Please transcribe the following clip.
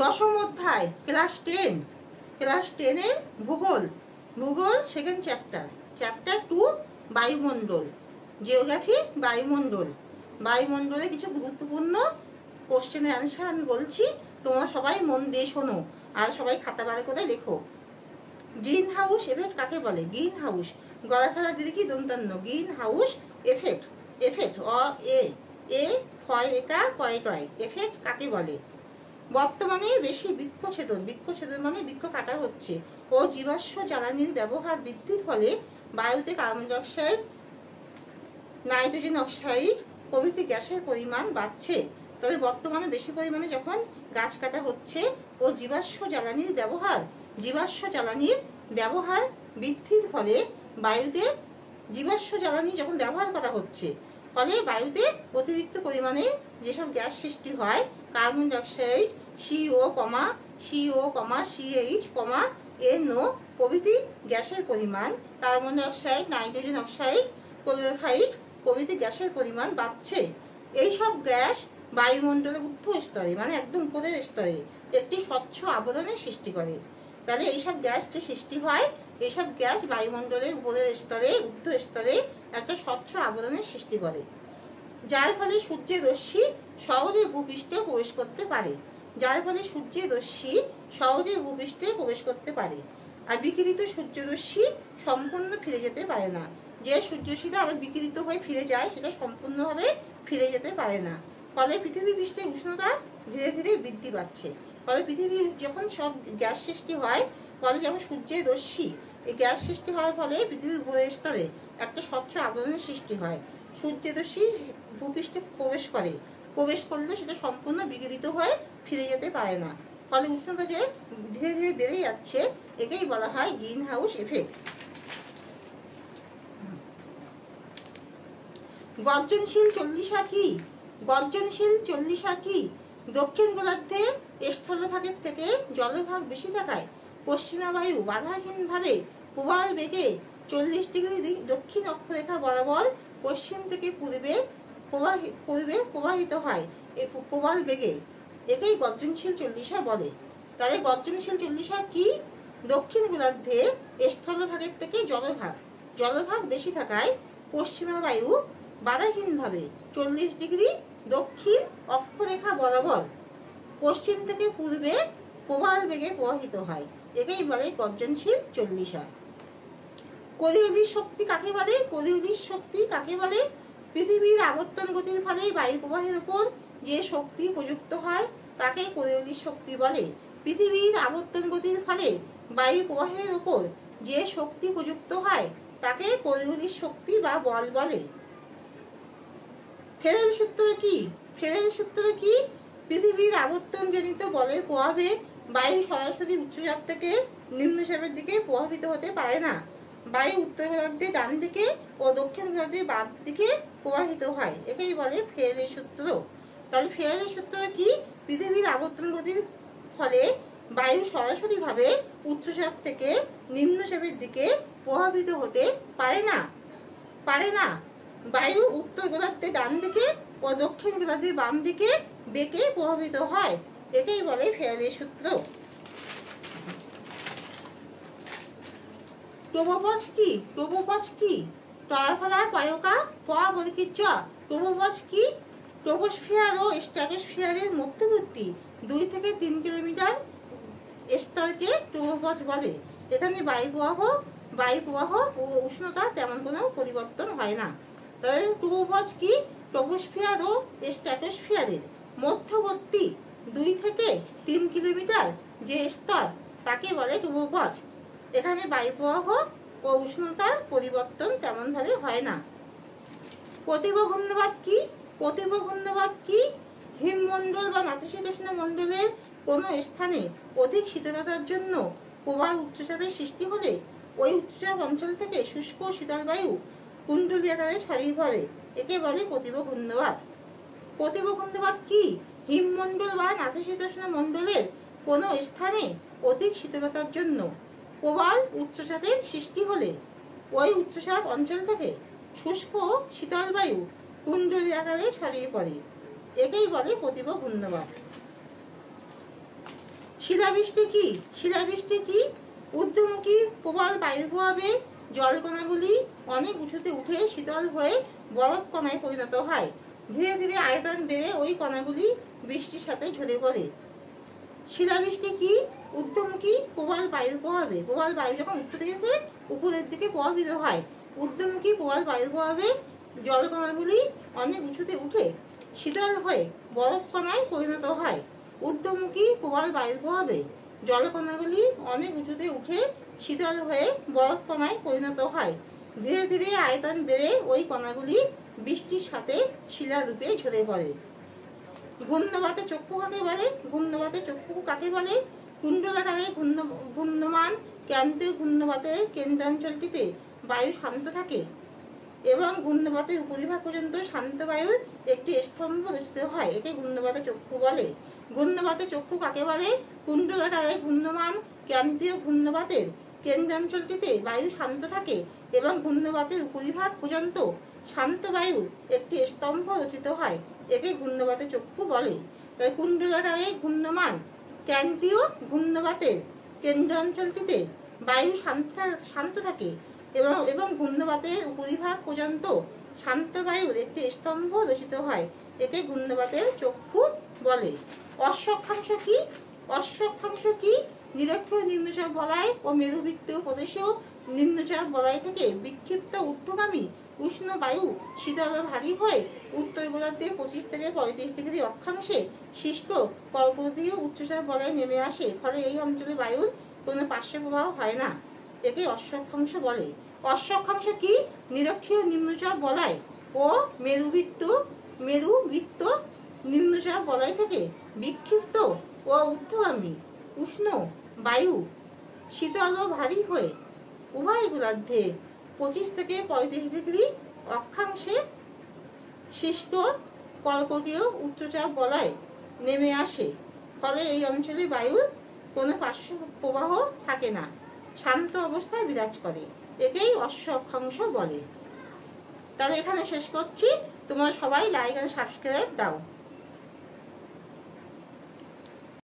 দশম অধ্যায় ক্লাস 10 ভূগোল সেকেন্ড চ্যাপ্টার 2 বায়ুমণ্ডল, জিওগ্রাফি। বায়ুমণ্ডলে কিছু গুরুত্বপূর্ণ কোশ্চেনের অ্যান্সার আমি বলছি, তোমরা সবাই মন দিয়ে শোনো আর সবাই খাতা বার করে লেখো। গ্রিন হাউস এফেক্ট কাকে বলে? গ্রিন হাউস, গলা ফেলা দিলে কি দন্তান্ন, গ্রিন হাউস এফেক্ট এ হয় একা কয় টয়, এফেক্ট কাকে বলে? বর্তমানে বেশি বৃক্ষছেদন মানে বৃক্ষ কাটা হচ্ছে ও জীবাশ্ম জ্বালানির ব্যবহার বৃদ্ধির ফলে বায়ুতে carbon die oxide, nitrogen oxide প্রভৃতি গ্যাসের পরিমাণ বাড়ছে। তবে বর্তমানে বেশি পরিমাণে যখন গাছ কাটা হচ্ছে ও জীবাশ্ম জ্বালানির ব্যবহার বৃদ্ধির ফলে বায়ুতে জীবাশ্ম জ্বালানি যখন ব্যবহার করা হচ্ছে ফলে বায়ুতে অতিরিক্ত পরিমাণে যেসব গ্যাস সৃষ্টি হয়, carbon die oxide, CO, CH, NO প্রভৃতি গ্যাসের পরিমাণ, carbon die oxide, nitrogen oxide, ক্লোরোফাইড প্রভৃতি গ্যাসের পরিমাণ বাড়ছে। এইসব গ্যাস বায়ুমণ্ডলের ঊর্ধ্ব স্তরে মানে একদম উপরের স্তরে একটি স্বচ্ছ আবরণের সৃষ্টি করে। তাহলে এইসব গ্যাস যে সৃষ্টি হয়, এইসব গ্যাস বায়ুমণ্ডলের উপরের স্তরে ঊর্ধ্ব স্তরে একটা স্বচ্ছ আবরণের সৃষ্টি করে, যার ফলে সূর্যের রশ্মি সহজে ভূপৃষ্ঠে প্রবেশ করতে পারে। আর বিকিরিত সূর্যরশ্মি সম্পূর্ণ ফিরে যেতে পারে না। যে সূর্যরশ্মিটা আবার বিকিরিত হয়ে ফিরে যায় সেটা সম্পূর্ণভাবে ফিরে যেতে পারে না। ফলে পৃথিবী পৃষ্ঠের উষ্ণতা ধীরে ধীরে বৃদ্ধি পাচ্ছে। ফলে পৃথিবীর যখন সব গ্যাস সৃষ্টি হয়, ফলে যেমন সূর্যের রশ্মি, এই গ্যাস সৃষ্টি হওয়ার ফলে পৃথিবীর উপরের স্তরে একটা স্বচ্ছ আবরণের সৃষ্টি হয়। সূর্যের রশ্মি ভূপৃষ্ঠে প্রবেশ করলে সেটা সম্পূর্ণ বিকিরিত হয়ে ফিরে যেতে পারে না। ফলে উষ্ণতা যে ধীরে ধীরে বেড়ে যাচ্ছে, একেই বলা হয় গ্রিন হাউস এফেক্ট। গর্জনশীল চল্লিশা কি? দক্ষিণ গোলার্ধে স্থলভাগের থেকে জলভাগ বেশি থাকায় পশ্চিমা বায়ু বাধাহীনভাবে প্রবল বেগে 40 ডিগ্রি দক্ষিণ অক্ষরেখা বরাবর পশ্চিম থেকে পূর্বে প্রবাহিত হয় এই প্রবল বেগে, একেই গর্জনশীল চল্লিশা বলে। তাহলে গর্জনশীল চল্লিশা কি? দক্ষিণ গোলার্ধে স্থলভাগের থেকে জলভাগ বেশি থাকায় পশ্চিমা বায়ু বাধাহীনভাবে 40 ডিগ্রি দক্ষিণ অক্ষরেখা বরাবর পশ্চিম থেকে পূর্বে প্রবল বেগে প্রবাহিত হয়, একেই বলে গর্জনশীল চল্লিশা। কোরিওলিস শক্তি কাকে বলে? পৃথিবীর আবর্তন গতির ফলে বায়ু প্রবাহের উপর যে শক্তি প্রযুক্ত হয় তাকে কোরিওলিস শক্তি বলে। পৃথিবীর আবর্তন গতির ফলে বায়ু প্রবাহের উপর যে শক্তি প্রযুক্ত হয় তাকে কোরিওলিস শক্তি বা বল বলে। ফেরেল সূত্র কি? পৃথিবীর আবর্তনজনিত বলের প্রভাবে বায়ু সরাসরি উচ্চচাপ থেকে নিম্নচাপের দিকে প্রভাবিত হতে পারে না। বায়ু উত্তর গোলার্ধে ডান দিকে ও দক্ষিণ গোলার্ধে বাম দিকে প্রবাহিত হয়, একেই বলে ফেরেলের সূত্র। তাহলে ফেরেলের সূত্র কি? পৃথিবীর আবর্তন গতির ফলে বায়ু সরাসরিভাবে উচ্চচাপ থেকে নিম্নচাপের দিকে প্রভাবিত হতে পারে না। বায়ু উত্তর গোলার্ধে ডান দিকে ও দক্ষিণ গোলার্ধে বাম দিকে বেগে প্রভাবিত হয়, একেই বলে ফেরেলের সূত্র। ট্রোপোপজ কি? ট্রপোফালা পয়কা বলিকিচ্ছ। ট্রোপোপজ কি? ট্রপোস্ফিয়ার ও স্ট্র্যাটোস্ফিয়ারের মধ্যবর্তী 2 থেকে 3 কিলোমিটার স্তরকে ট্রোপোপজ বলে। এখানে বায়ু প্রবাহ ও উষ্ণতা তেমন কোনো পরিবর্তন হয় না। তাহলে ট্রোপোপজ কি? ট্রপোস্ফিয়ার ও স্ট্র্যাটোস্ফিয়ারের মধ্যবর্তী 2 থেকে 3 কিলোমিটার যে স্তর তাকে বলে ট্রোপোপজ। এখানে বায়ু প্রবাহ ও উষ্ণতার পরিবর্তন তেমন ভাবে হয় না। প্রতীব ঘূর্ণবাদ কি? হিমমণ্ডল বা নাতিশীতোষ্ণ মণ্ডলের কোনো স্থানে অধিক শীতলতার জন্য প্রবল উচ্চচাপের সৃষ্টি হলে ওই উচ্চচাপ অঞ্চল থেকে শুষ্ক শীতল বায়ু কুণ্ডলী আকারে ছড়িয়ে পড়ে, একে বলে প্রতীব ঘূর্ণবাদ কি? হিমমণ্ডল বা নাতিশীতোষ্ণ মণ্ডলের কোনো স্থানে অধিক শীতলতার জন্য প্রবল উচ্চচাপের সৃষ্টি হলে ওই উচ্চচাপ অঞ্চল থেকে শুষ্ক শীতল বায়ু কুণ্ডলী আকারে ছড়িয়ে পড়ে, একেই বলে প্রতীব ঘূর্ণবাদ। শিলাবৃষ্টি কি? শিলাবৃষ্টি কি? ঊর্ধ্বমুখী প্রবল বায়ুর প্রভাবে জলকণাগুলি অনেক উঁচুতে উঠে শীতল হয়ে বরফ কণায় পরিণত হয়। ধীরে ধীরে আয়তন বেড়ে ওই কণাগুলি বৃষ্টির সাথে ঝরে পড়ে। শিলাবৃষ্টি কি? ঊর্ধ্বমুখী প্রবল বায়ুর প্রভাবে, প্রবল বায়ু যখন উত্তর থেকে উপরের দিকে প্রভাবিত হয়, ঊর্ধ্বমুখী প্রবল বায়ুর প্রভাবে জলকণাগুলি অনেক উঁচুতে উঠে শীতল হয়ে বরফ কণায় পরিণত হয়। ঊর্ধ্বমুখী প্রবল বায়ুর প্রভাবে জলকণাগুলি অনেক উঁচুতে উঠে শীতল হয়ে বরফ কণায় পরিণত হয়। ধীরে ধীরে আয়তন বেড়ে ওই কণাগুলি বৃষ্টির সাথে শিলারূপে ঝরে পড়ে। ঘূর্ণবাতে চক্ষু কাকে বলে? ঘূর্ণবাতে চক্ষু কাকে বলে? কুণ্ডলাকারে ঘূর্ণমান ক্রান্তীয় ঘূর্ণবাতের কেন্দ্রাঞ্চলটিতে বায়ু শান্ত থাকে এবং ঘূর্ণবাতের উপরিভাগ পর্যন্ত শান্ত বায়ুর একটি স্তম্ভ রচিত হয়। একে ঘূর্ণবাতে চক্ষু বলে। ঘূর্ণবাতে চক্ষু কাকে বলে? কুণ্ডলাকারে ঘূর্ণমান ক্রান্তীয় ঘূর্ণবাতের কেন্দ্রাঞ্চলটিতে বায়ু শান্ত থাকে এবং ঘূর্ণবাতের উপরিভাগ পর্যন্ত শান্ত বায়ুর একটি স্তম্ভ রচিত হয়। একে ঘূর্ণবাতে চক্ষু বলে। তাই কুণ্ডলাকারে ঘূর্ণমান ক্রান্তীয় ঘূর্ণবাতের কেন্দ্রাঞ্চলটিতে বায়ু শান্ত থাকে এবং ঘূর্ণবাতের উপরিভাগ পর্যন্ত শান্ত বায়ুর একটি স্তম্ভ রচিত হয়। একে ঘূর্ণবাতের চক্ষু বলে। অশ্বক্ষাংশ কি? অশ্বক্ষাংশ কি? নিরক্ষীয় নিম্নচাপ বলয় ও মেরুবৃত্তীয় প্রদেশীয় নিম্নচাপ বলয় থেকে বিক্ষিপ্ত ঊর্ধ্বগামী উষ্ণ বায়ু শীতল ও ভারী হয়ে উত্তর গোলার্ধে 25 থেকে 35 ডিগ্রি অক্ষাংশে সৃষ্ট কর্কটীয় উচ্চচাপ বলয় নেমে আসে। ফলে এই অঞ্চলে বায়ুর কোনো পার্শ্ব প্রবাহ হয় না। একে অশ্বক্ষাংশ বলে। অশ্বক্ষাংশ কি? নিরক্ষীয় নিম্নচাপ বলয় ও মেরুবৃত্ত নিম্নচাপ বলয় থেকে বিক্ষিপ্ত ও ঊর্ধ্বগামী উষ্ণ বায়ু শীতল ও ভারী হয়ে উভয় গোলার্ধে 25 থেকে 35 ডিগ্রি অক্ষাংশে সৃষ্ট কর্কটীয় উচ্চচাপ বলয় নেমে আসে। ফলে এই অঞ্চলে বায়ুর কোনো পার্শ্ব প্রবাহ থাকে না, শান্ত অবস্থায় বিরাজ করে। একেই অশ্বক্ষাংশ বলে। তাহলে এখানে শেষ করছি। তোমরা সবাই লাইক আর সাবস্ক্রাইব দাও।